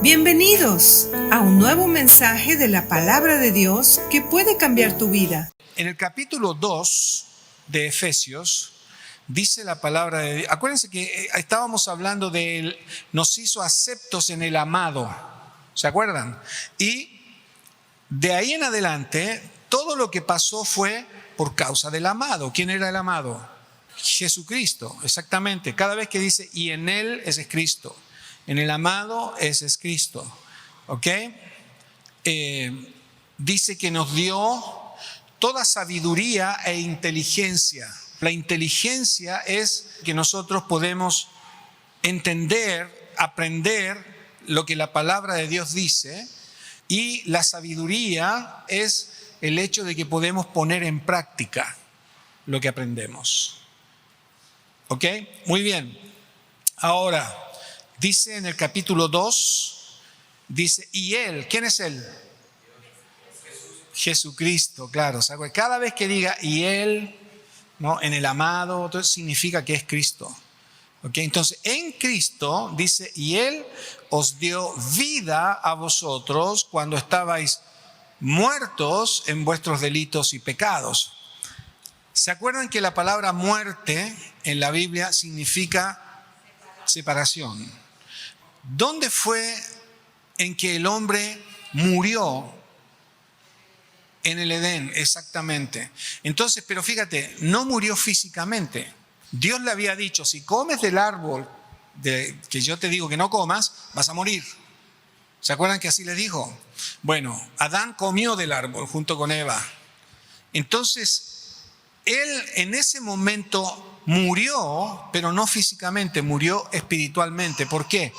Bienvenidos a un nuevo mensaje de la Palabra de Dios que puede cambiar tu vida. En el capítulo 2 de Efesios dice la palabra de Dios. Acuérdense que estábamos hablando de él, nos hizo aceptos en el amado. ¿Se acuerdan? Y de ahí en adelante, todo lo que pasó fue por causa del amado. ¿Quién era el amado? Jesucristo, exactamente. Cada vez que dice y en él, ese es Cristo. En el amado, ese es Cristo. ¿Ok? Dice que nos dio toda sabiduría e inteligencia. La inteligencia es que nosotros podemos entender, aprender lo que la palabra de Dios dice, y la sabiduría es el hecho de que podemos poner en práctica lo que aprendemos. ¿Ok? Muy bien. Ahora, dice en el capítulo 2, dice, y él, ¿quién es él? Jesucristo, claro. Cada vez que diga y él, ¿no? En el amado, entonces significa que es Cristo. ¿Okay? Entonces, en Cristo, dice, y él os dio vida a vosotros cuando estabais muertos en vuestros delitos y pecados. ¿Se acuerdan que la palabra muerte en la Biblia significa separación? ¿Dónde fue en que el hombre murió? En el Edén, exactamente. Entonces, pero fíjate, no murió físicamente. Dios le había dicho, si comes del árbol que yo te digo que no comas, vas a morir. ¿Se acuerdan que así le dijo? Bueno, Adán comió del árbol junto con Eva. Entonces, él en ese momento murió, pero no físicamente, murió espiritualmente. ¿Por qué?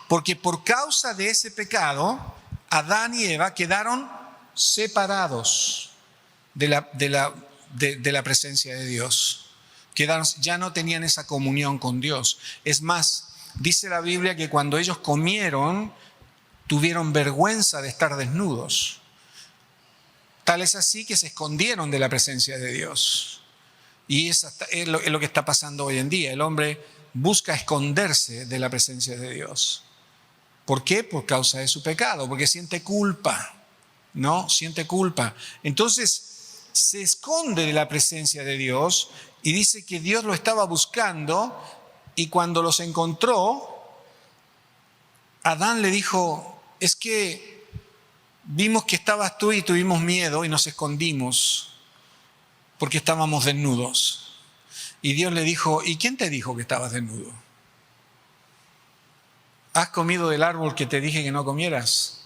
Porque por causa de ese pecado, Adán y Eva quedaron separados de la presencia de Dios. Ya no tenían esa comunión con Dios. Es más, dice la Biblia que cuando ellos comieron, tuvieron vergüenza de estar desnudos. Tal es así que se escondieron de la presencia de Dios. Y es lo que está pasando hoy en día. El hombre busca esconderse de la presencia de Dios. ¿Por qué? Por causa de su pecado, porque siente culpa. ¿No? Siente culpa. Entonces se esconde de la presencia de Dios y dice que Dios lo estaba buscando, y cuando los encontró, Adán le dijo, es que vimos que estabas tú y tuvimos miedo y nos escondimos porque estábamos desnudos. Y Dios le dijo, ¿y quién te dijo que estabas desnudo? ¿Has comido del árbol que te dije que no comieras?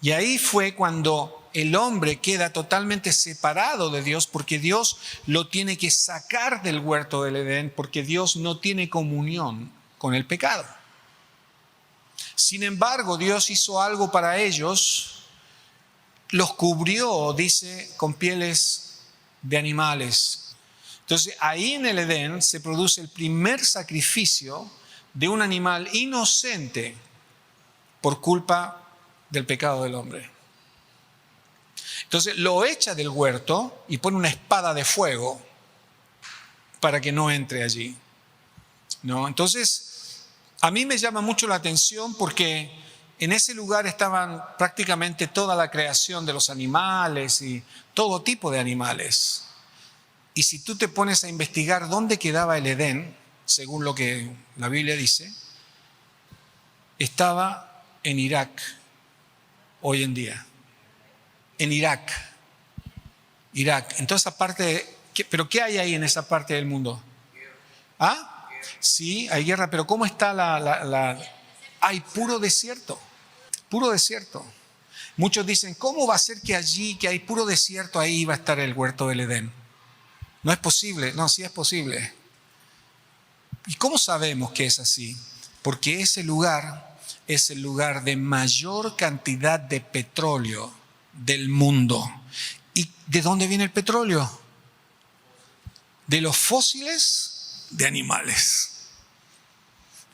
Y ahí fue cuando el hombre queda totalmente separado de Dios, porque Dios lo tiene que sacar del huerto del Edén, porque Dios no tiene comunión con el pecado. Sin embargo, Dios hizo algo para ellos, los cubrió, dice, con pieles de animales. Entonces, ahí en el Edén se produce el primer sacrificio de un animal inocente por culpa del pecado del hombre. Entonces lo echa del huerto y pone una espada de fuego para que no entre allí, ¿no? Entonces a mí me llama mucho la atención porque en ese lugar estaban prácticamente toda la creación de los animales y todo tipo de animales. Y si tú te pones a investigar dónde quedaba el Edén, según lo que la Biblia dice, estaba en Irak. Hoy en día, en Irak, en toda esa parte, ¿pero qué hay ahí en esa parte del mundo? ¿Ah? Sí, hay guerra, pero ¿cómo está hay puro desierto, puro desierto. Muchos dicen, ¿cómo va a ser que allí, que hay puro desierto, ahí va a estar el huerto del Edén? No es posible. No, sí es posible. ¿Y cómo sabemos que es así? Porque ese lugar es el lugar de mayor cantidad de petróleo del mundo. ¿Y de dónde viene el petróleo? De los fósiles de animales.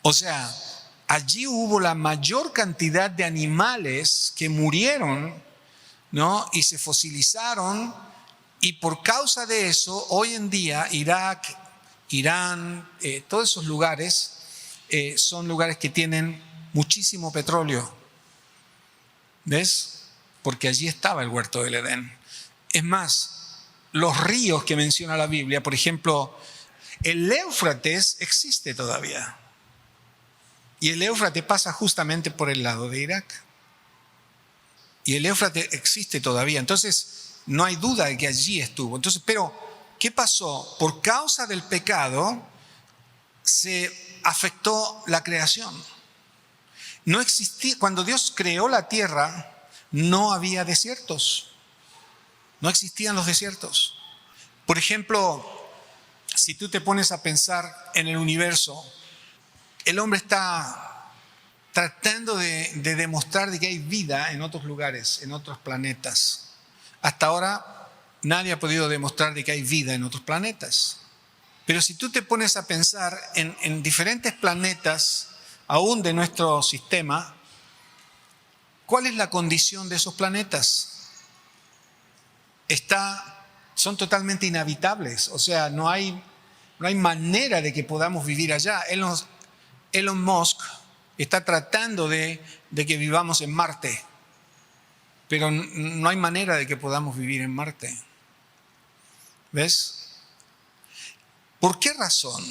O sea, allí hubo la mayor cantidad de animales que murieron, ¿no? Y se fosilizaron, y por causa de eso, hoy en día, Irak, Irán, todos esos lugares son lugares que tienen muchísimo petróleo. ¿Ves? Porque allí estaba el huerto del Edén. Es más, los ríos que menciona la Biblia, por ejemplo, el Éufrates existe todavía. Y el Éufrates pasa justamente por el lado de Irak. Y el Éufrates existe todavía. Entonces, no hay duda de que allí estuvo. Entonces, pero, ¿qué pasó? Por causa del pecado, se afectó la creación. No existía, cuando Dios creó la tierra, no había desiertos. No existían los desiertos. Por ejemplo, si tú te pones a pensar en el universo, el hombre está tratando de demostrar de que hay vida en otros lugares, en otros planetas. Hasta ahora nadie ha podido demostrar de que hay vida en otros planetas. Pero si tú te pones a pensar en diferentes planetas, aún de nuestro sistema, ¿cuál es la condición de esos planetas? Son totalmente inhabitables, o sea, no hay manera de que podamos vivir allá. Elon Musk está tratando de que vivamos en Marte, pero no hay manera de que podamos vivir en Marte. ¿Ves? ¿Por qué razón?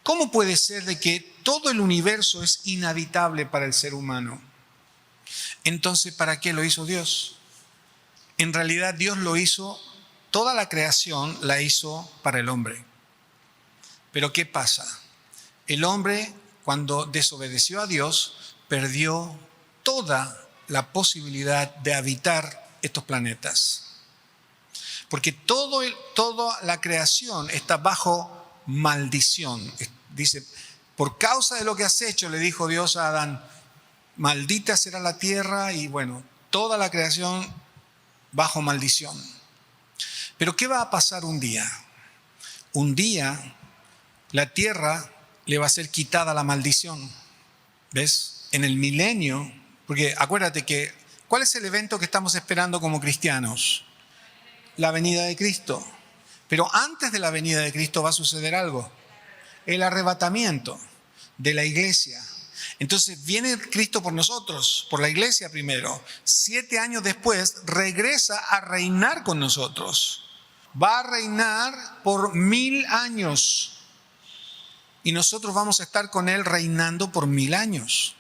¿Cómo puede ser de que todo el universo es inhabitable para el ser humano? Entonces, ¿para qué lo hizo Dios? En realidad, Dios lo hizo, toda la creación la hizo para el hombre. Pero ¿qué pasa? El hombre, cuando desobedeció a Dios, perdió toda la posibilidad de habitar estos planetas. Porque toda la creación está bajo maldición. Dice, por causa de lo que has hecho, le dijo Dios a Adán, maldita será la tierra, y bueno, toda la creación bajo maldición. Pero ¿qué va a pasar un día? Un día la tierra le va a ser quitada la maldición. ¿Ves? En el milenio, porque acuérdate que, ¿cuál es el evento que estamos esperando como cristianos? La venida de Cristo. Pero antes de la venida de Cristo va a suceder algo. El arrebatamiento de la iglesia. Entonces viene Cristo por nosotros, por la iglesia primero. 7 años después regresa a reinar con nosotros. Va a reinar por 1000 años. Y nosotros vamos a estar con Él reinando por 1000 años.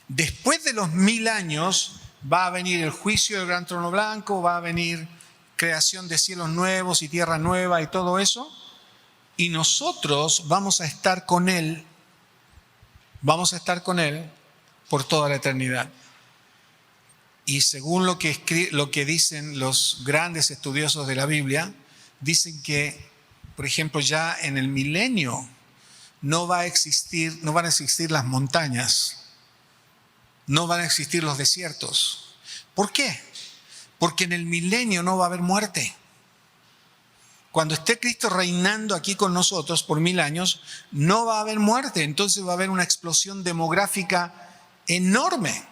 Después de los 1000 años va a venir el juicio del gran trono blanco, va a venir creación de cielos nuevos y tierra nueva y todo eso. Y nosotros vamos a estar con Él. Vamos a estar con Él por toda la eternidad. Y según lo que dicen los grandes estudiosos de la Biblia, dicen que, por ejemplo, ya en el milenio no van a existir las montañas, no van a existir los desiertos. ¿Por qué? Porque en el milenio no va a haber muerte. Cuando esté Cristo reinando aquí con nosotros por 1000 años, no va a haber muerte. Entonces va a haber una explosión demográfica enorme.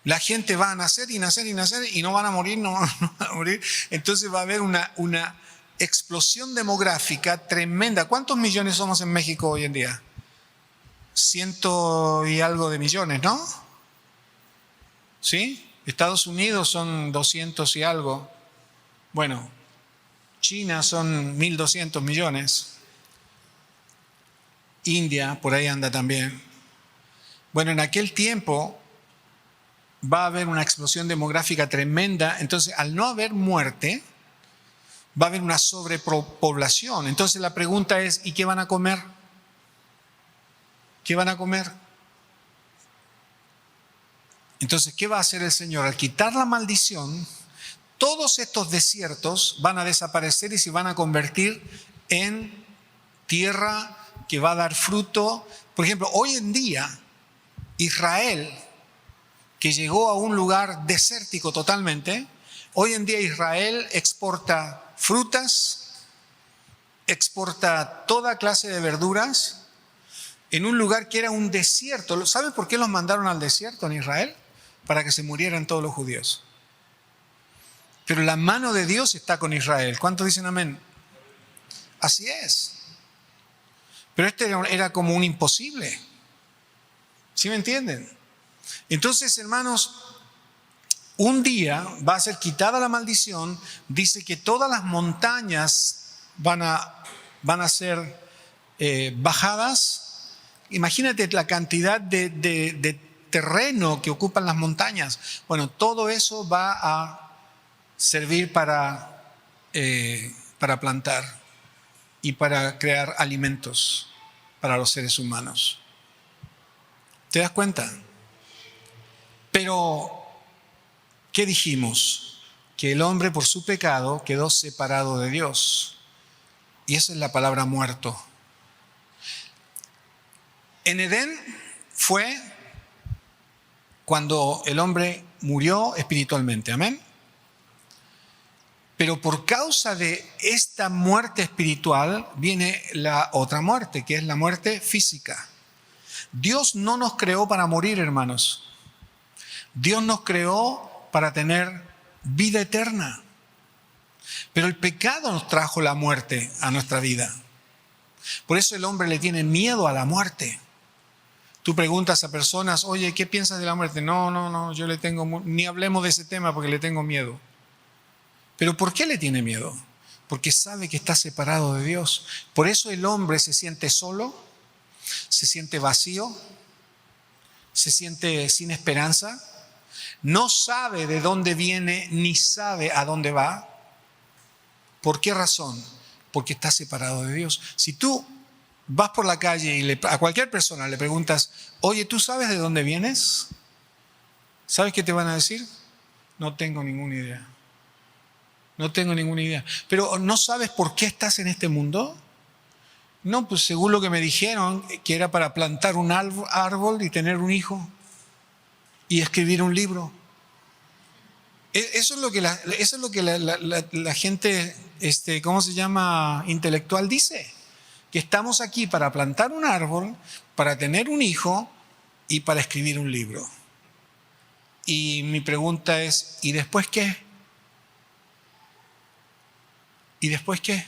La gente va a nacer y nacer y nacer y no van a morir, no van a morir. Entonces va a haber una explosión demográfica tremenda. ¿Cuántos millones somos en México hoy en día? 100 y algo de millones, ¿no? ¿Sí? Estados Unidos son 200 y algo. Bueno, China son 1200 millones. India, por ahí anda también. Bueno, en aquel tiempo va a haber una explosión demográfica tremenda. Entonces, al no haber muerte, va a haber una sobrepoblación. Entonces la pregunta es, ¿y qué van a comer? ¿Qué van a comer? Entonces, ¿qué va a hacer el Señor? Al quitar la maldición, todos estos desiertos van a desaparecer y se van a convertir en tierra que va a dar fruto. Por ejemplo, hoy en día, Israel, que llegó a un lugar desértico totalmente, hoy en día Israel exporta frutas, exporta toda clase de verduras en un lugar que era un desierto. ¿Saben por qué los mandaron al desierto en Israel? Para que se murieran todos los judíos. Pero la mano de Dios está con Israel. ¿Cuántos dicen amén? Así es. Pero este era como un imposible. ¿Sí me entienden? Entonces, hermanos, un día va a ser quitada la maldición. Dice que todas las montañas van a ser bajadas. Imagínate la cantidad de terreno que ocupan las montañas. Bueno, todo eso va a servir para plantar y para crear alimentos para los seres humanos. ¿Te das cuenta? Pero, ¿qué dijimos? Que el hombre por su pecado quedó separado de Dios. Y esa es la palabra muerto. En Edén fue cuando el hombre murió espiritualmente. Amén. Pero por causa de esta muerte espiritual viene la otra muerte, que es la muerte física. Dios no nos creó para morir, hermanos. Dios nos creó para tener vida eterna. Pero el pecado nos trajo la muerte a nuestra vida. Por eso el hombre le tiene miedo a la muerte. Tú preguntas a personas, oye, ¿qué piensas de la muerte? No, yo le tengo, ni hablemos de ese tema porque le tengo miedo. ¿Pero por qué le tiene miedo? Porque sabe que está separado de Dios. Por eso el hombre se siente solo, se siente vacío, se siente sin esperanza, no sabe de dónde viene ni sabe a dónde va. ¿Por qué razón? Porque está separado de Dios. Si tú vas por la calle y a cualquier persona le preguntas, oye, ¿tú sabes de dónde vienes? ¿Sabes qué te van a decir? No tengo ninguna idea. No tengo ninguna idea. ¿Pero no sabes por qué estás en este mundo? No, pues según lo que me dijeron, que era para plantar un árbol y tener un hijo y escribir un libro. Eso es lo que la gente, ¿cómo se llama? Intelectual dice. Que estamos aquí para plantar un árbol, para tener un hijo y para escribir un libro. Y mi pregunta es, ¿y después qué? ¿Y después qué?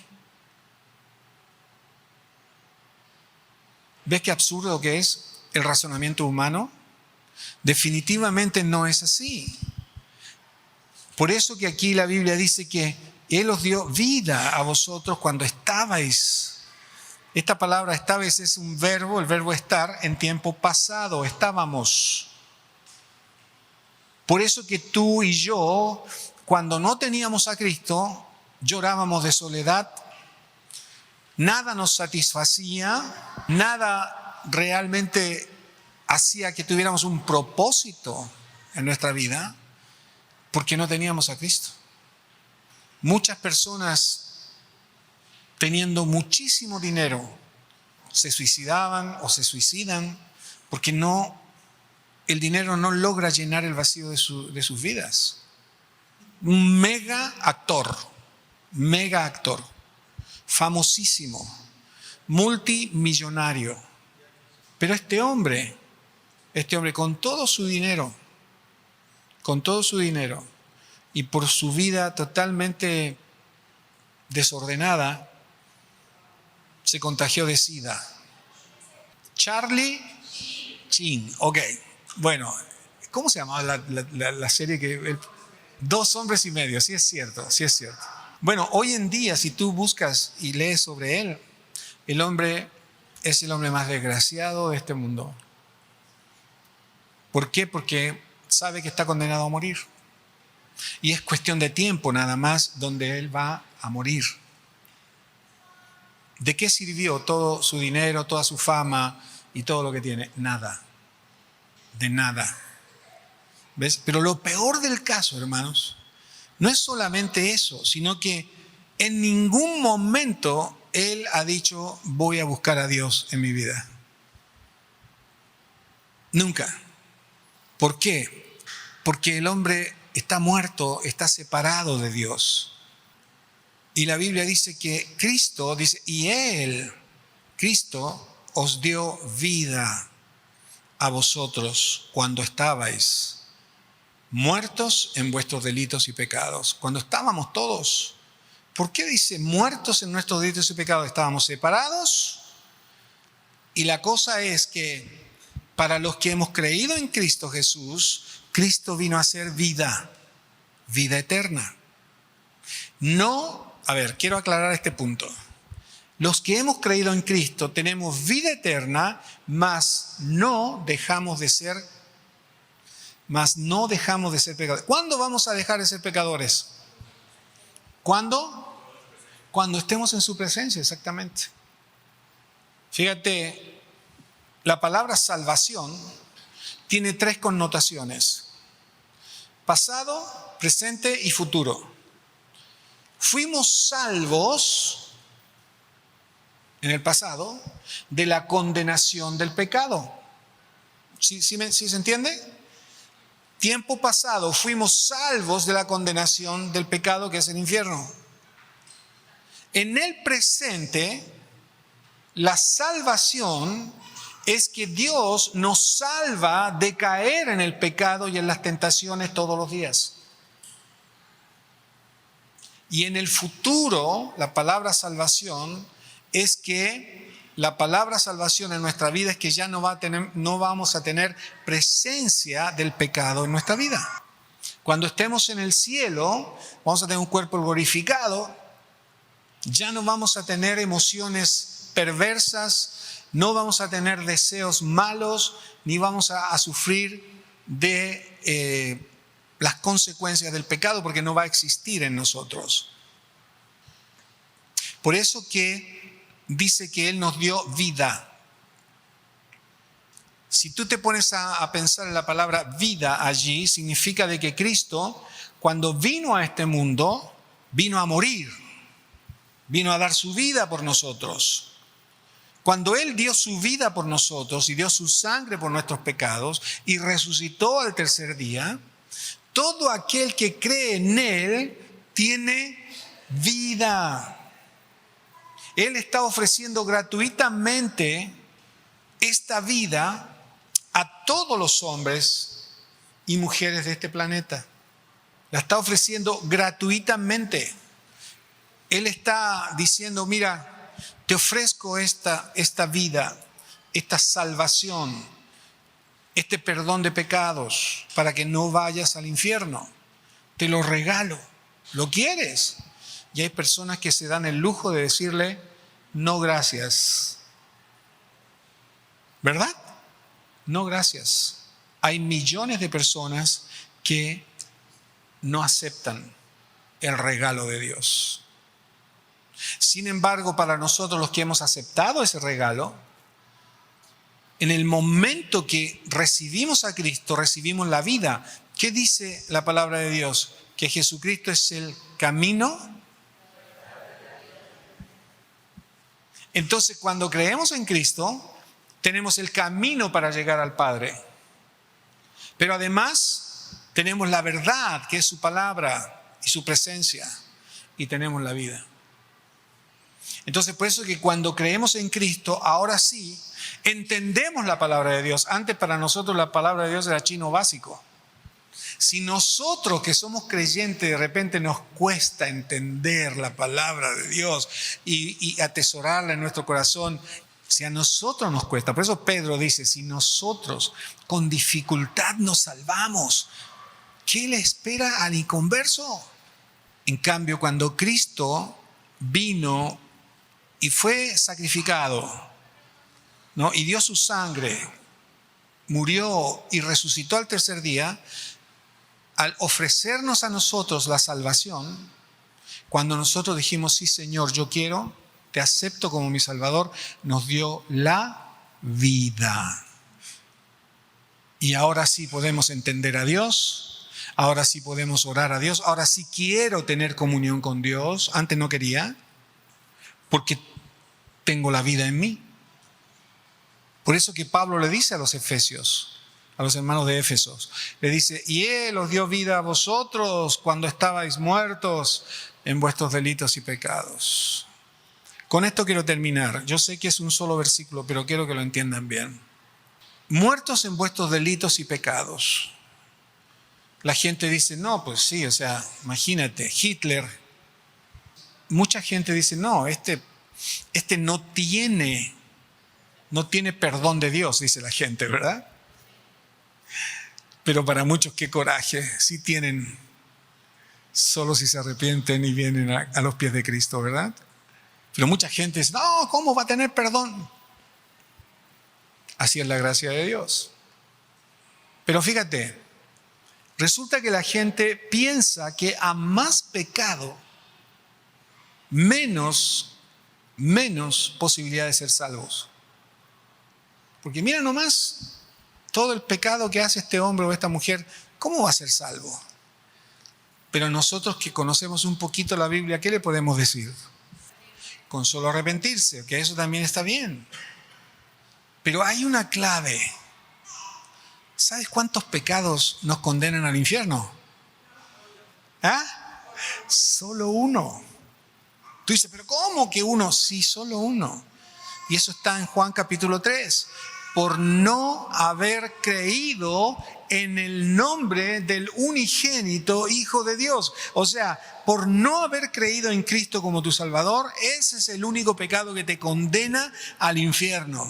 ¿Ves qué absurdo que es el razonamiento humano? Definitivamente no es así. Por eso que aquí la Biblia dice que Él os dio vida a vosotros cuando estabais. Esta palabra estabais es un verbo, el verbo estar en tiempo pasado, estábamos. Por eso que tú y yo, cuando no teníamos a Cristo, llorábamos de soledad, nada nos satisfacía, nada realmente hacía que tuviéramos un propósito en nuestra vida, porque no teníamos a Cristo. Muchas personas teniendo muchísimo dinero se suicidaban o se suicidan porque el dinero no logra llenar el vacío de sus vidas. Un mega actor, famosísimo, multimillonario. Pero este hombre con todo su dinero, y por su vida totalmente desordenada, se contagió de SIDA. Charlie Sheen, ok. Bueno, ¿cómo se llamaba la serie que... 2 hombres y medio, sí es cierto. Bueno, hoy en día, si tú buscas y lees sobre él, el hombre es el hombre más desgraciado de este mundo. ¿Por qué? Porque sabe que está condenado a morir. Y es cuestión de tiempo nada más donde él va a morir. ¿De qué sirvió todo su dinero, toda su fama y todo lo que tiene? Nada. De nada. ¿Ves? Pero lo peor del caso, hermanos, no es solamente eso, sino que en ningún momento él ha dicho, voy a buscar a Dios en mi vida. Nunca. ¿Por qué? Porque el hombre está muerto, está separado de Dios. Y la Biblia dice que Cristo, dice, y Él, Cristo, os dio vida a vosotros cuando estabais muertos en vuestros delitos y pecados. Cuando estábamos todos. ¿Por qué dice muertos en nuestros delitos y pecados? Estábamos separados. Y la cosa es que Para los que hemos creído en Cristo Jesús, Cristo vino a ser vida eterna. No, quiero aclarar este punto. Los que hemos creído en Cristo tenemos vida eterna, mas no dejamos de ser pecadores. ¿Cuándo vamos a dejar de ser pecadores? ¿Cuándo? Cuando estemos en su presencia, exactamente. Fíjate, la palabra salvación tiene 3 connotaciones: pasado, presente y futuro. Fuimos salvos en el pasado de la condenación del pecado. ¿Sí se entiende? Tiempo pasado fuimos salvos de la condenación del pecado, que es el infierno. En el presente, la salvación es que Dios nos salva de caer en el pecado y en las tentaciones todos los días. Y en el futuro, la palabra salvación es que la palabra salvación en nuestra vida es que ya no vamos a tener presencia del pecado en nuestra vida. Cuando estemos en el cielo, vamos a tener un cuerpo glorificado, ya no vamos a tener emociones perversas, no vamos a tener deseos malos, ni vamos a sufrir de las consecuencias del pecado, porque no va a existir en nosotros. Por eso que dice que Él nos dio vida. Si tú te pones a pensar en la palabra vida allí, significa de que Cristo, cuando vino a este mundo, vino a morir, vino a dar su vida por nosotros. Cuando Él dio su vida por nosotros y dio su sangre por nuestros pecados y resucitó al tercer día, todo aquel que cree en Él tiene vida. Él está ofreciendo gratuitamente esta vida a todos los hombres y mujeres de este planeta. La está ofreciendo gratuitamente. Él está diciendo, mira, te ofrezco esta vida, esta salvación, este perdón de pecados, para que no vayas al infierno. Te lo regalo. ¿Lo quieres? Y hay personas que se dan el lujo de decirle, no gracias. ¿Verdad? No gracias. Hay millones de personas que no aceptan el regalo de Dios. Sin embargo, para nosotros los que hemos aceptado ese regalo, en el momento que recibimos a Cristo, recibimos la vida. ¿Qué dice la palabra de Dios? Que Jesucristo es el camino. Entonces, cuando creemos en Cristo, tenemos el camino para llegar al Padre. Pero además, tenemos la verdad, que es su palabra y su presencia. Y tenemos la vida. Entonces, por eso que cuando creemos en Cristo, ahora sí, entendemos la palabra de Dios. Antes para nosotros la palabra de Dios era chino básico. Si nosotros que somos creyentes de repente nos cuesta entender la palabra de Dios y atesorarla en nuestro corazón, si a nosotros nos cuesta, por eso Pedro dice, si nosotros con dificultad nos salvamos, ¿qué le espera al inconverso? En cambio, cuando Cristo vino y fue sacrificado, ¿no? Y dio su sangre, murió y resucitó al tercer día, al ofrecernos a nosotros la salvación, cuando nosotros dijimos, sí Señor, yo quiero, te acepto como mi Salvador, nos dio la vida. Y ahora sí podemos entender a Dios, ahora sí podemos orar a Dios, ahora sí quiero tener comunión con Dios, antes no quería, porque tengo la vida en mí. Por eso que Pablo le dice a los efesios, a los hermanos de Éfeso, le dice, y Él os dio vida a vosotros cuando estabais muertos en vuestros delitos y pecados. Con esto quiero terminar. Yo sé que es un solo versículo, pero quiero que lo entiendan bien. Muertos en vuestros delitos y pecados. La gente dice, no, pues sí, o sea, imagínate, Hitler. Mucha gente dice, no, este no tiene no tiene perdón de Dios, dice la gente, ¿verdad? Pero para muchos, qué coraje, sí tienen, solo si se arrepienten y vienen a los pies de Cristo, ¿verdad? Pero mucha gente dice, no, ¿cómo va a tener perdón? Así es la gracia de Dios. Pero fíjate, resulta que la gente piensa que a más pecado, menos posibilidad de ser salvos. Porque mira nomás todo el pecado que hace este hombre o esta mujer, ¿cómo va a ser salvo? Pero nosotros que conocemos un poquito la Biblia, ¿qué le podemos decir? Con solo arrepentirse, que eso también está bien. Pero hay una clave. ¿Sabes cuántos pecados nos condenan al infierno? ¿Ah? Solo uno. Tú dices, ¿pero cómo que uno? Sí, solo uno. Y eso está en Juan capítulo 3. Por no haber creído en el nombre del unigénito Hijo de Dios. O sea, por no haber creído en Cristo como tu Salvador, ese es el único pecado que te condena al infierno.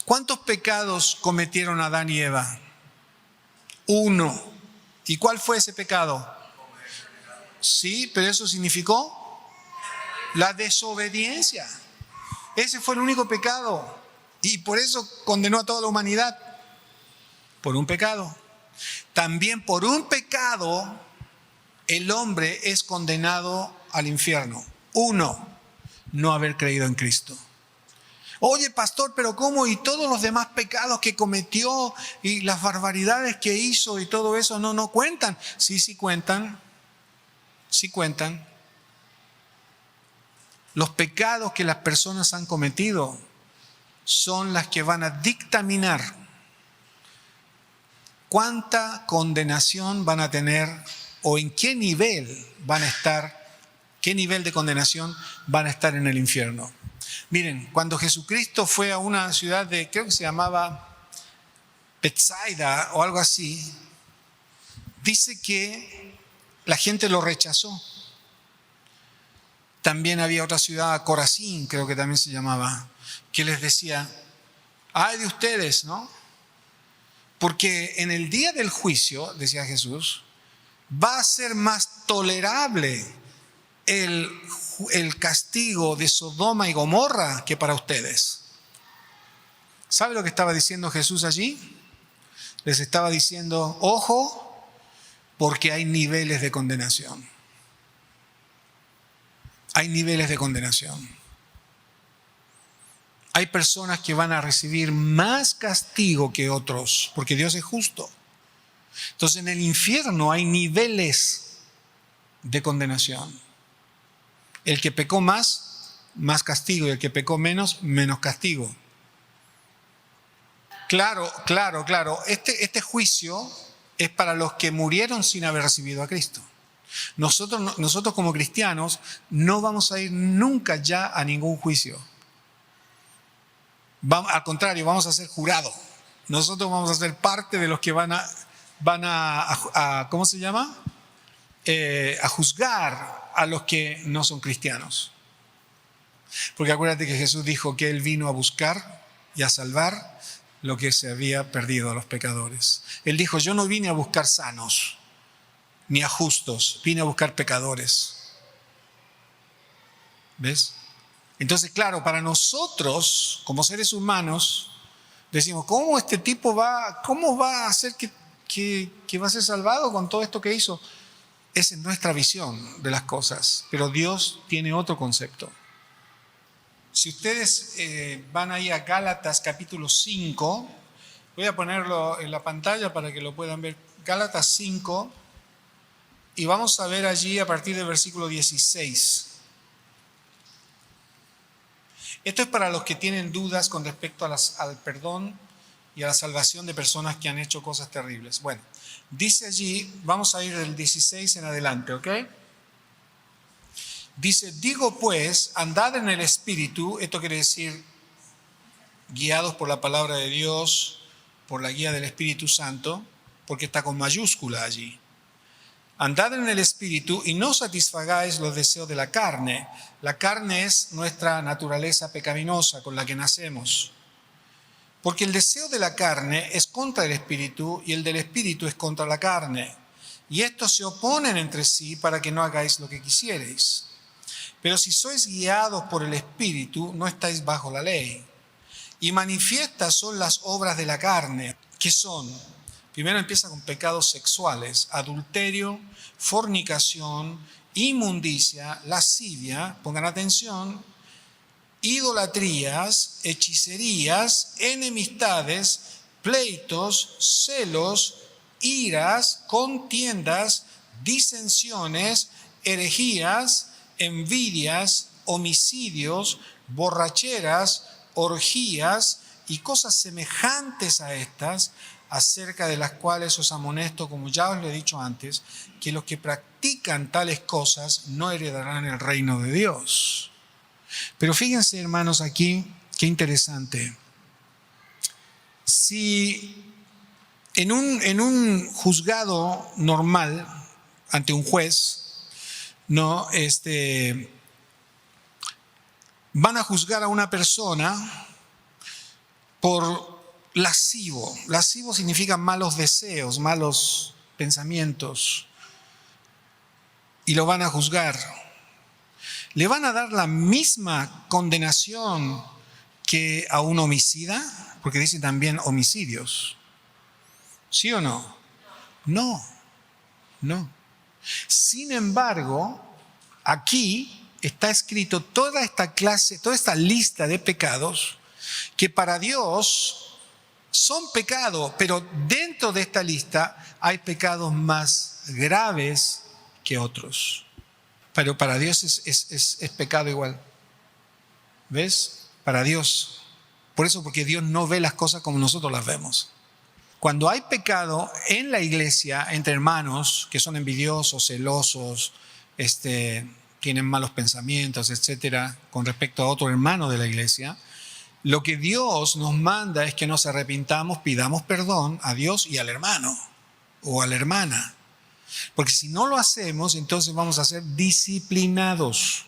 ¿Cuántos pecados cometieron Adán y Eva? Uno. ¿Y cuál fue ese pecado? Sí, pero eso significó la desobediencia. Ese fue el único pecado. Y por eso condenó a toda la humanidad. Por un pecado. También por un pecado, el hombre es condenado al infierno. Uno, no haber creído en Cristo. Oye, pastor, pero ¿cómo? ¿Y todos los demás pecados que cometió y las barbaridades que hizo y todo eso no cuentan? Sí cuentan. Sí cuentan. Los pecados que las personas han cometido son las que van a dictaminar cuánta condenación van a tener o en qué nivel van a estar, qué nivel de condenación van a estar en el infierno. Miren, cuando Jesucristo fue a una ciudad creo que se llamaba Betsaida o algo así, dice que la gente lo rechazó. También había otra ciudad, Corazín, creo que también se llamaba, que les decía, ay de ustedes, ¿no? Porque en el día del juicio, decía Jesús, va a ser más tolerable el castigo de Sodoma y Gomorra que para ustedes. ¿Sabe lo que estaba diciendo Jesús allí? Les estaba diciendo, ojo, porque hay niveles de condenación. Hay niveles de condenación. Hay personas que van a recibir más castigo que otros, porque Dios es justo. Entonces en el infierno hay niveles de condenación. El que pecó más, más castigo, y el que pecó menos, menos castigo. Claro. Este juicio es para los que murieron sin haber recibido a Cristo. Nosotros como cristianos no vamos a ir nunca ya a ningún juicio. Al contrario, vamos a ser jurados. Nosotros vamos a ser parte de los que van a ¿cómo se llama? A juzgar a los que no son cristianos. Porque acuérdate que Jesús dijo que Él vino a buscar y a salvar lo que se había perdido a los pecadores. Él dijo, yo no vine a buscar sanos ni a justos, vine a buscar pecadores. ¿Ves? Entonces, claro, para nosotros, como seres humanos, decimos, ¿cómo este tipo cómo va a hacer que va a ser salvado con todo esto que hizo? Esa es nuestra visión de las cosas, pero Dios tiene otro concepto. Si ustedes van ahí a Gálatas capítulo 5, voy a ponerlo en la pantalla para que lo puedan ver, Gálatas 5, y vamos a ver allí a partir del versículo 16. Esto es para los que tienen dudas con respecto al perdón y a la salvación de personas que han hecho cosas terribles. Bueno, dice allí, vamos a ir del 16 en adelante, ¿ok? Dice, digo pues, andad en el Espíritu, esto quiere decir, guiados por la palabra de Dios, por la guía del Espíritu Santo, porque está con mayúscula allí. andad en el Espíritu y no satisfagáis los deseos de la carne. La carne es nuestra naturaleza pecaminosa con la que nacemos. Porque el deseo de la carne es contra el Espíritu y el del Espíritu es contra la carne. Y estos se oponen entre sí para que no hagáis lo que quisierais. Pero si sois guiados por el Espíritu, no estáis bajo la ley. Y manifiestas son las obras de la carne, que son, primero empieza con pecados sexuales, adulterio, fornicación, inmundicia, lascivia, pongan atención, idolatrías, hechicerías, enemistades, pleitos, celos, iras, contiendas, disensiones, herejías, envidias, homicidios, borracheras, orgías y cosas semejantes a estas, acerca de las cuales os amonesto, como ya os lo he dicho antes, que los que practican tales cosas no heredarán el reino de Dios. Pero fíjense, hermanos, aquí, qué interesante. Si en un juzgado normal, ante un juez, no, van a juzgar a una persona por lascivo. Lascivo significa malos deseos, malos pensamientos. Y lo van a juzgar. ¿Le van a dar la misma condenación que a un homicida? Porque dice también homicidios. ¿Sí o no? No, no. Sin embargo, aquí está escrito toda esta lista de pecados que para Dios son pecados, pero dentro de esta lista hay pecados más graves que otros. Pero para Dios es pecado igual. ¿Ves? Para Dios. Por eso, porque Dios no ve las cosas como nosotros las vemos. Cuando hay pecado en la iglesia, entre hermanos que son envidiosos, celosos, tienen malos pensamientos, etcétera, con respecto a otro hermano de la iglesia, lo que Dios nos manda es que nos arrepintamos, pidamos perdón a Dios y al hermano o a la hermana. Porque si no lo hacemos, entonces vamos a ser disciplinados.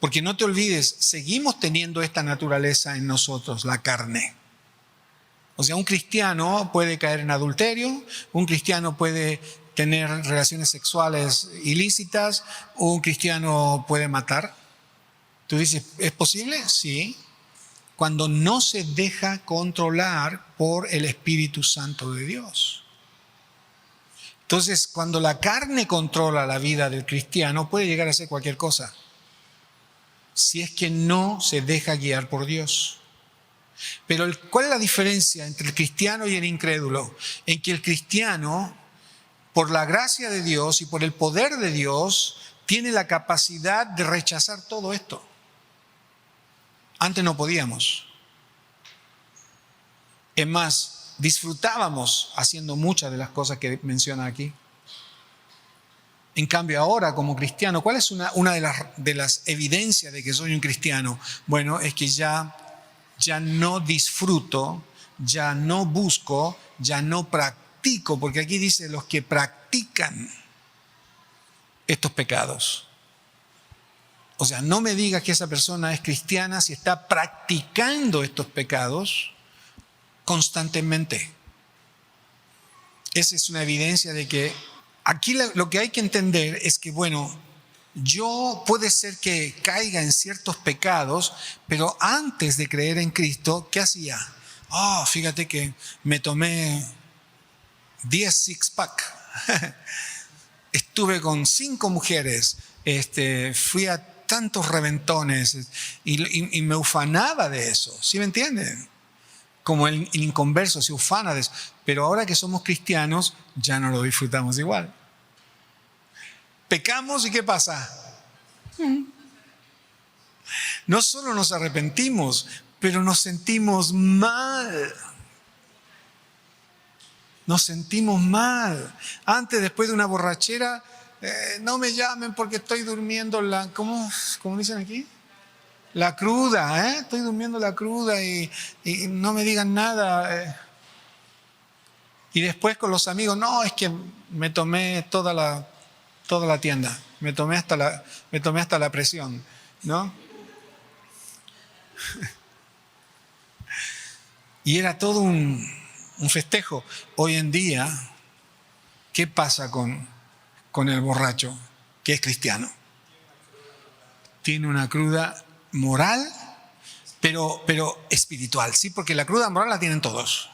Porque no te olvides, seguimos teniendo esta naturaleza en nosotros, la carne. O sea, un cristiano puede caer en adulterio, un cristiano puede tener relaciones sexuales ilícitas, o un cristiano puede matar. Tú dices, ¿es posible? Sí. Cuando no se deja controlar por el Espíritu Santo de Dios. Entonces, cuando la carne controla la vida del cristiano, puede llegar a ser cualquier cosa. Si es que no se deja guiar por Dios. Pero ¿cuál es la diferencia entre el cristiano y el incrédulo? En que el cristiano, por la gracia de Dios y por el poder de Dios, tiene la capacidad de rechazar todo esto. Antes no podíamos. Es más, disfrutábamos haciendo muchas de las cosas que menciona aquí. En cambio ahora, como cristiano, ¿cuál es una de las evidencias de que soy un cristiano? Bueno, es que ya no disfruto, ya no busco, ya no practico, porque aquí dice los que practican estos pecados. O sea, no me digas que esa persona es cristiana si está practicando estos pecados constantemente. Esa es una evidencia de que aquí lo que hay que entender es que, bueno, yo puede ser que caiga en ciertos pecados, pero antes de creer en Cristo, ¿qué hacía? Fíjate que me tomé 10 six-pack. Estuve con 5 mujeres, fui a tantos reventones y me ufanaba de eso. ¿Sí me entienden? Como el inconverso se ufana de eso. Pero ahora que somos cristianos, ya no lo disfrutamos igual. Pecamos y ¿qué pasa? No solo nos arrepentimos, pero nos sentimos mal. Nos sentimos mal. Antes, después de una borrachera, no me llamen porque estoy durmiendo ¿cómo dicen aquí? La cruda, Estoy durmiendo la cruda y no me digan nada. Y después con los amigos, no, es que me tomé toda la tienda, me tomé hasta la presión, ¿no? Y era todo un festejo. Hoy en día, ¿qué pasa con el borracho que es cristiano? Tiene una cruda moral, pero espiritual, ¿sí? Porque la cruda moral la tienen todos.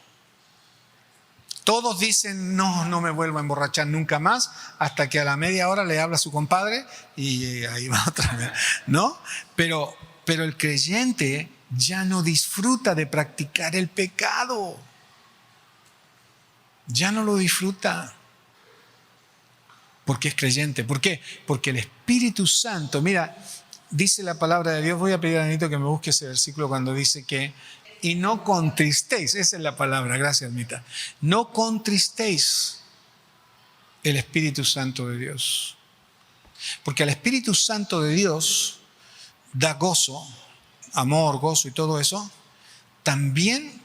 Todos dicen, no me vuelvo a emborrachar nunca más, hasta que a la media hora le habla a su compadre y ahí va otra vez, ¿no? Pero el creyente ya no disfruta de practicar el pecado. Ya no lo disfruta. Porque es creyente. ¿Por qué? Porque el Espíritu Santo, mira, dice la palabra de Dios, voy a pedir a Anito que me busque ese versículo cuando dice que, y no contristéis, esa es la palabra, gracias Mita, no contristéis el Espíritu Santo de Dios. Porque al Espíritu Santo de Dios da gozo, amor, gozo y todo eso, también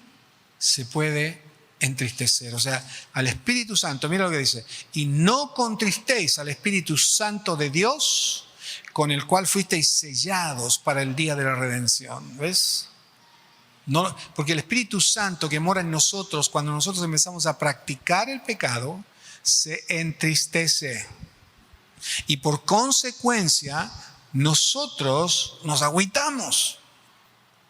se puede entristecer. O sea, al Espíritu Santo, mira lo que dice, y no contristéis al Espíritu Santo de Dios, con el cual fuisteis sellados para el día de la redención. ¿Ves? No, porque el Espíritu Santo que mora en nosotros, cuando nosotros empezamos a practicar el pecado, se entristece. Y por consecuencia, nosotros nos agüitamos.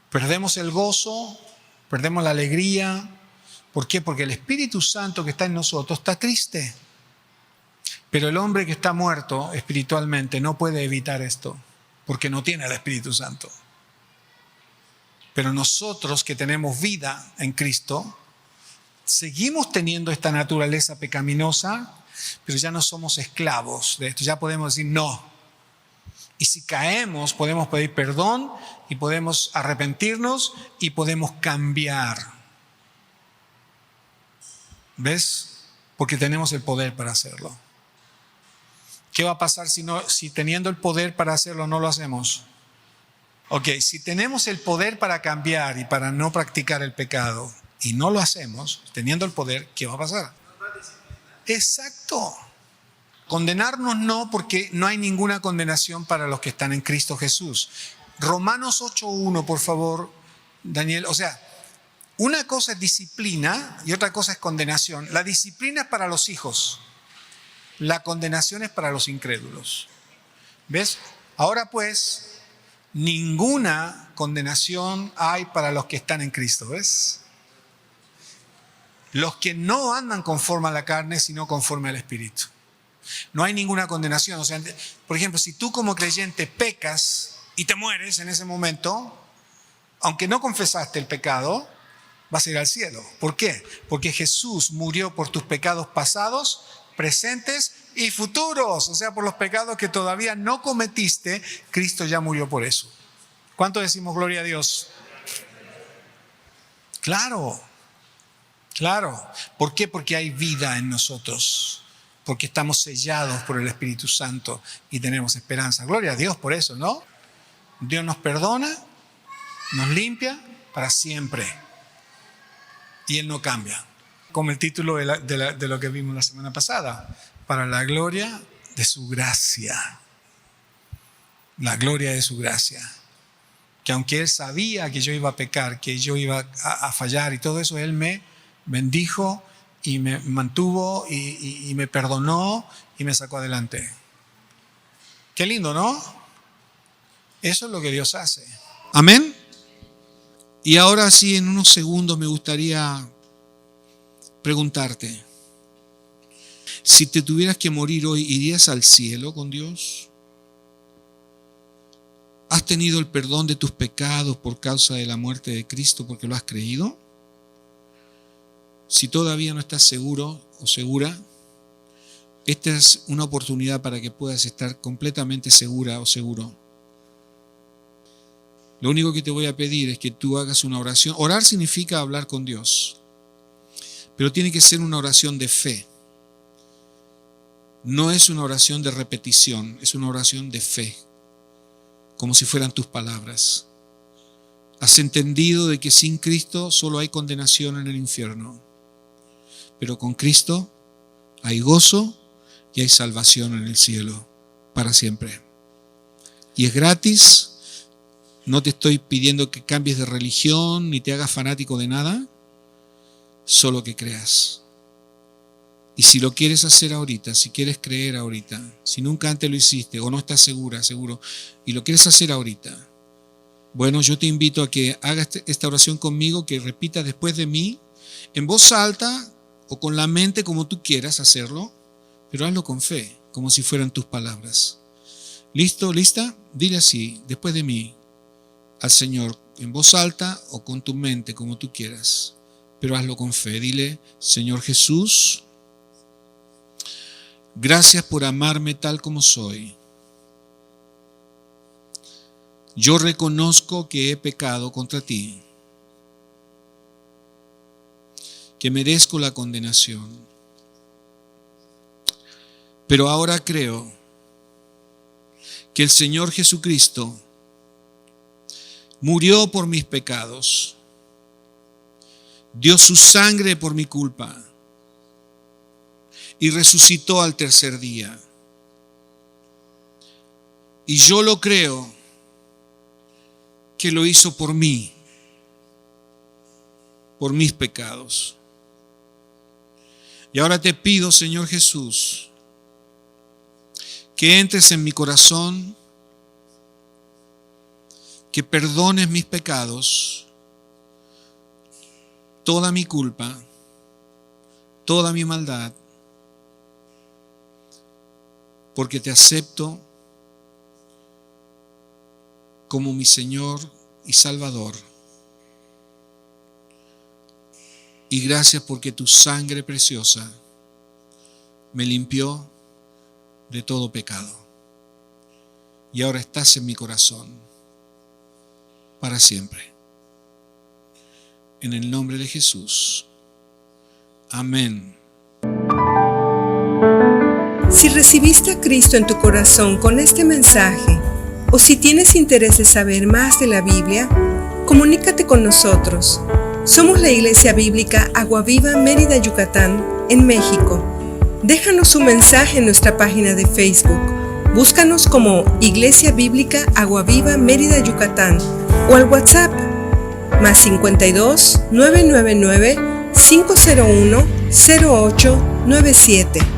Perdemos el gozo, perdemos la alegría. ¿Por qué? Porque el Espíritu Santo que está en nosotros está triste. Pero el hombre que está muerto espiritualmente no puede evitar esto, porque no tiene el Espíritu Santo. Pero nosotros que tenemos vida en Cristo, seguimos teniendo esta naturaleza pecaminosa, pero ya no somos esclavos de esto. Ya podemos decir no. Y si caemos, podemos pedir perdón y podemos arrepentirnos y podemos cambiar. ¿Ves? Porque tenemos el poder para hacerlo. ¿Qué va a pasar si teniendo el poder para hacerlo no lo hacemos? Ok, si tenemos el poder para cambiar y para no practicar el pecado y no lo hacemos, teniendo el poder, ¿qué va a pasar? Exacto. Condenarnos no, porque no hay ninguna condenación para los que están en Cristo Jesús. Romanos 8:1, por favor, Daniel. O sea, una cosa es disciplina y otra cosa es condenación. La disciplina es para los hijos. La condenación es para los incrédulos. ¿Ves? Ahora pues, ninguna condenación hay para los que están en Cristo. ¿Ves? Los que no andan conforme a la carne, sino conforme al Espíritu. No hay ninguna condenación. O sea, por ejemplo, si tú como creyente pecas y te mueres en ese momento, aunque no confesaste el pecado, vas a ir al cielo. ¿Por qué? Porque Jesús murió por tus pecados pasados, presentes y futuros. O sea, por los pecados que todavía no cometiste, Cristo ya murió por eso. ¿Cuánto decimos gloria a Dios? Claro. ¿Por qué? Porque hay vida en nosotros. Porque estamos sellados por el Espíritu Santo y tenemos esperanza. Gloria a Dios por eso, ¿no? Dios nos perdona, nos limpia para siempre. Y Él no cambia. Como el título de lo que vimos la semana pasada. Para la gloria de su gracia. La gloria de su gracia. Que aunque Él sabía que yo iba a pecar, que yo iba a fallar y todo eso, Él me bendijo y me mantuvo y me perdonó y me sacó adelante. Qué lindo, ¿no? Eso es lo que Dios hace. Amén. Y ahora sí, en unos segundos me gustaría preguntarte, si te tuvieras que morir hoy, ¿irías al cielo con Dios? ¿Has tenido el perdón de tus pecados por causa de la muerte de Cristo porque lo has creído? Si todavía no estás seguro o segura, esta es una oportunidad para que puedas estar completamente segura o seguro. Lo único que te voy a pedir es que tú hagas una oración. Orar significa hablar con Dios, pero tiene que ser una oración de fe. No es una oración de repetición, es una oración de fe, como si fueran tus palabras. Has entendido de que sin Cristo solo hay condenación en el infierno. pero con Cristo hay gozo y hay salvación en el cielo para siempre. Y es gratis. No te estoy pidiendo que cambies de religión ni te hagas fanático de nada, solo que creas. Y si lo quieres hacer ahorita, si quieres creer ahorita, si nunca antes lo hiciste o no estás seguro, y lo quieres hacer ahorita, bueno, yo te invito a que hagas esta oración conmigo, que repitas después de mí, en voz alta o con la mente, como tú quieras hacerlo, pero hazlo con fe, como si fueran tus palabras. ¿Listo? ¿Lista? Dile así, después de mí, al Señor, en voz alta o con tu mente, como tú quieras, pero hazlo con fe. Dile: Señor Jesús, gracias por amarme tal como soy. Yo reconozco que he pecado contra ti, que merezco la condenación, pero ahora creo que el Señor Jesucristo murió por mis pecados, dio su sangre por mi culpa y resucitó al tercer día. Y yo lo creo que lo hizo por mí, por mis pecados. Y ahora te pido, Señor Jesús, que entres en mi corazón, que perdones mis pecados, toda mi culpa, toda mi maldad, porque te acepto como mi Señor y Salvador. Y gracias porque tu sangre preciosa me limpió de todo pecado. Y ahora estás en mi corazón para siempre. En el nombre de Jesús. Amén. Si recibiste a Cristo en tu corazón con este mensaje, o si tienes interés de saber más de la Biblia, comunícate con nosotros. Somos la Iglesia Bíblica Agua Viva Mérida, Yucatán, en México. Déjanos un mensaje en nuestra página de Facebook. Búscanos como Iglesia Bíblica Agua Viva Mérida, Yucatán, o al WhatsApp +52 999 501 0897.